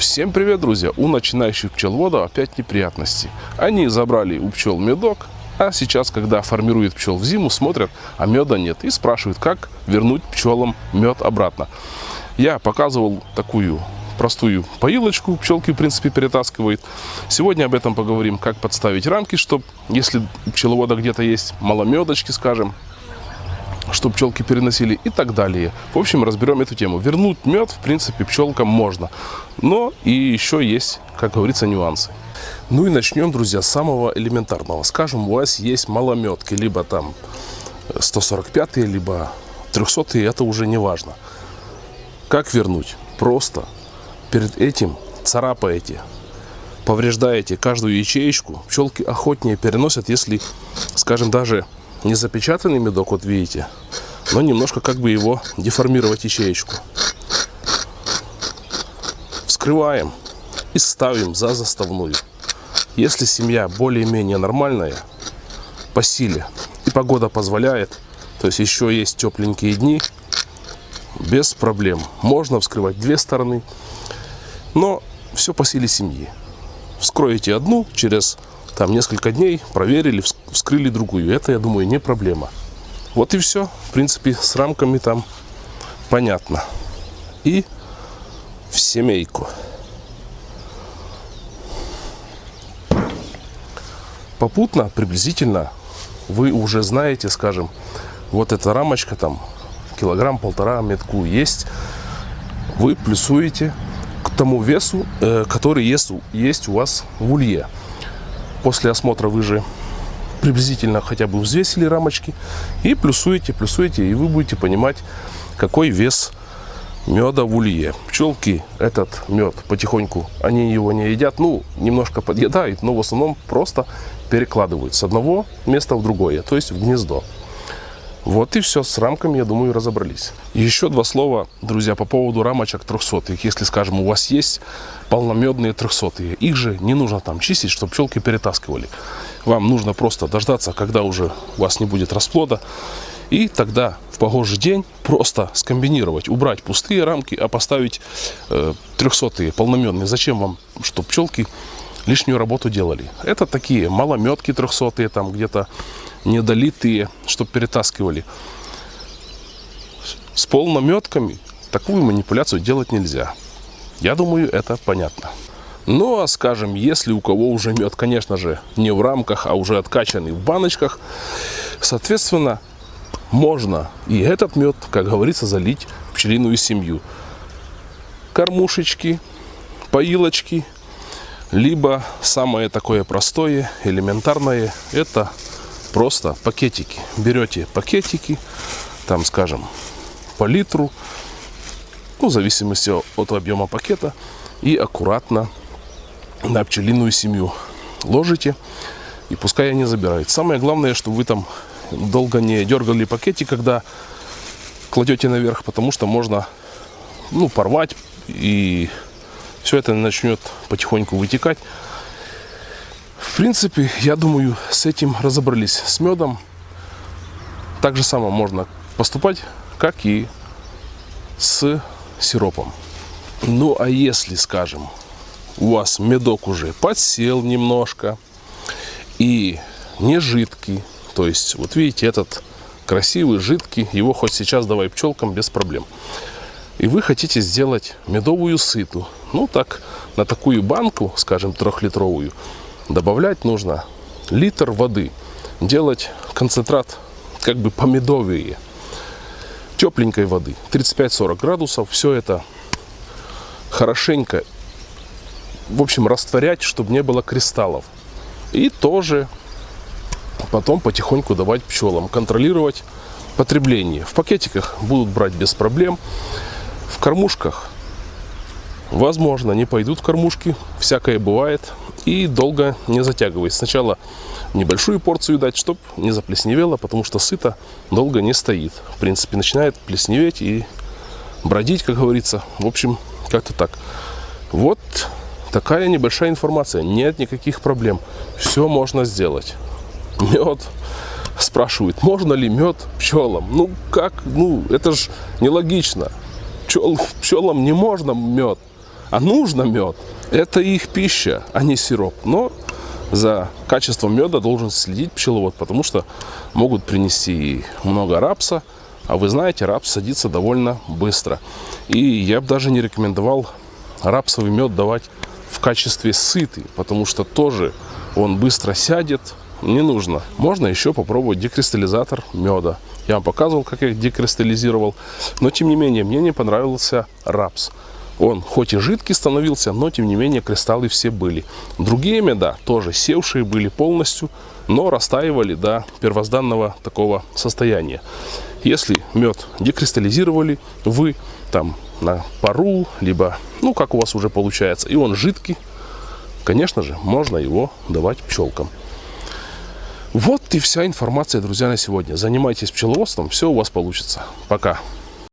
Всем привет, друзья! У начинающих пчеловодов опять неприятности. Они забрали у пчел медок, а сейчас, когда формируют пчел в зиму, смотрят, а меда нет. И спрашивают, как вернуть пчелам мед обратно. Я показывал такую простую поилочку, пчелки в принципе перетаскивают. Сегодня об этом поговорим, как подставить рамки, чтобы, если у пчеловода где-то есть маломедочки, скажем, чтобы пчелки переносили и так далее. В общем, разберем эту тему. Вернуть мед, в принципе, пчелкам можно. Но и еще есть, как говорится, нюансы. Ну и начнем, друзья, с самого элементарного. Скажем, у вас есть малометки, либо там 145-е, либо 300-е, это уже не важно. Как вернуть? Просто перед этим царапаете, повреждаете каждую ячеечку. Пчелки охотнее переносят, если, скажем, даже не запечатанный медок, вот видите, но немножко как бы его деформировать ячеечку. Вскрываем и ставим за заставную. Если семья более-менее нормальная, по силе, и погода позволяет, то есть еще есть тепленькие дни, без проблем. Можно вскрывать две стороны, но все по силе семьи. Вскроете одну, через там несколько дней проверили, вскрыли другую. Это, я думаю, не проблема. Вот и все. В принципе, с рамками там понятно. И в семейку. Попутно, приблизительно, вы уже знаете, скажем, вот эта рамочка там, килограмм-полтора медку есть. Вы плюсуете к тому весу, который есть у вас в улье. После осмотра вы же приблизительно хотя бы взвесили рамочки и плюсуете, и вы будете понимать, какой вес меда в улье. Пчелки этот мед потихоньку, они его не едят, ну, немножко подъедают, но в основном просто перекладывают с одного места в другое, то есть в гнездо. Вот и все, с рамками, я думаю, разобрались. Еще два слова, друзья, по поводу рамочек 300-х. Если, скажем, у вас есть полномедные 300-е, их же не нужно там чистить, чтобы пчелки перетаскивали. Вам нужно просто дождаться, когда уже у вас не будет расплода, и тогда в погожий день просто скомбинировать, убрать пустые рамки, а поставить 300-е полномедные. Зачем вам, чтобы пчелки лишнюю работу делали? Это такие малометки 300-е, там где-то недолитые, чтобы перетаскивали. С полнометками такую манипуляцию делать нельзя. Я думаю, это понятно. Ну, а скажем, если у кого уже мед, конечно же, не в рамках, а уже откачанный в баночках, соответственно, можно и этот мед, как говорится, залить в пчелиную семью. Кормушечки, поилочки, либо самое такое простое, элементарное, это просто пакетики. Берете пакетики, там, скажем, по литру, ну, в зависимости от объема пакета, и аккуратно на пчелиную семью ложите, и пускай они забирают. Самое главное, чтобы вы там долго не дергали пакетик, когда кладете наверх, потому что можно, ну, порвать, и все это начнет потихоньку вытекать. В принципе, я думаю, с этим разобрались. С медом так же само можно поступать, как и с сиропом. Ну, а если, скажем, у вас медок уже подсел немножко и не жидкий, то есть, вот видите, этот красивый, жидкий, его хоть сейчас давай пчелкам без проблем. И вы хотите сделать медовую сыту. Ну, так, на такую банку, скажем, 3-литровую, добавлять нужно литр воды. Делать концентрат как бы помедовые. Тепленькой воды. 35-40 градусов. Все это хорошенько, в общем, растворять, чтобы не было кристаллов. И тоже потом потихоньку давать пчелам. Контролировать потребление. В пакетиках будут брать без проблем. В кормушках, возможно, не пойдут кормушки. Всякое бывает. И долго не затягивать. Сначала небольшую порцию дать, чтобы не заплесневело, потому что сыто долго не стоит. В принципе, начинает плесневеть и бродить, как говорится. В общем, как-то так. Вот такая небольшая информация. Нет никаких проблем. Все можно сделать. Мед. Спрашивают, можно ли мед пчелам? Ну, как? Ну, это же нелогично. Пчелам не можно мед. А нужно мед. Это их пища, а не сироп. Но за качеством меда должен следить пчеловод, потому что могут принести много рапса. А вы знаете, рапс садится довольно быстро. И я бы даже не рекомендовал рапсовый мед давать в качестве сыты, потому что тоже он быстро сядет. Не нужно. Можно еще попробовать декристаллизатор меда. Я вам показывал, как я декристаллизировал. Но, тем не менее, мне не понравился рапс. Он хоть и жидкий становился, но, тем не менее, кристаллы все были. Другие меда тоже севшие были полностью, но растаивали до первозданного такого состояния. Если мед декристаллизировали, вы там на пару, либо, ну, как у вас уже получается, и он жидкий, конечно же, можно его давать пчелкам. Вот и вся информация, друзья, на сегодня. Занимайтесь пчеловодством, все у вас получится. Пока.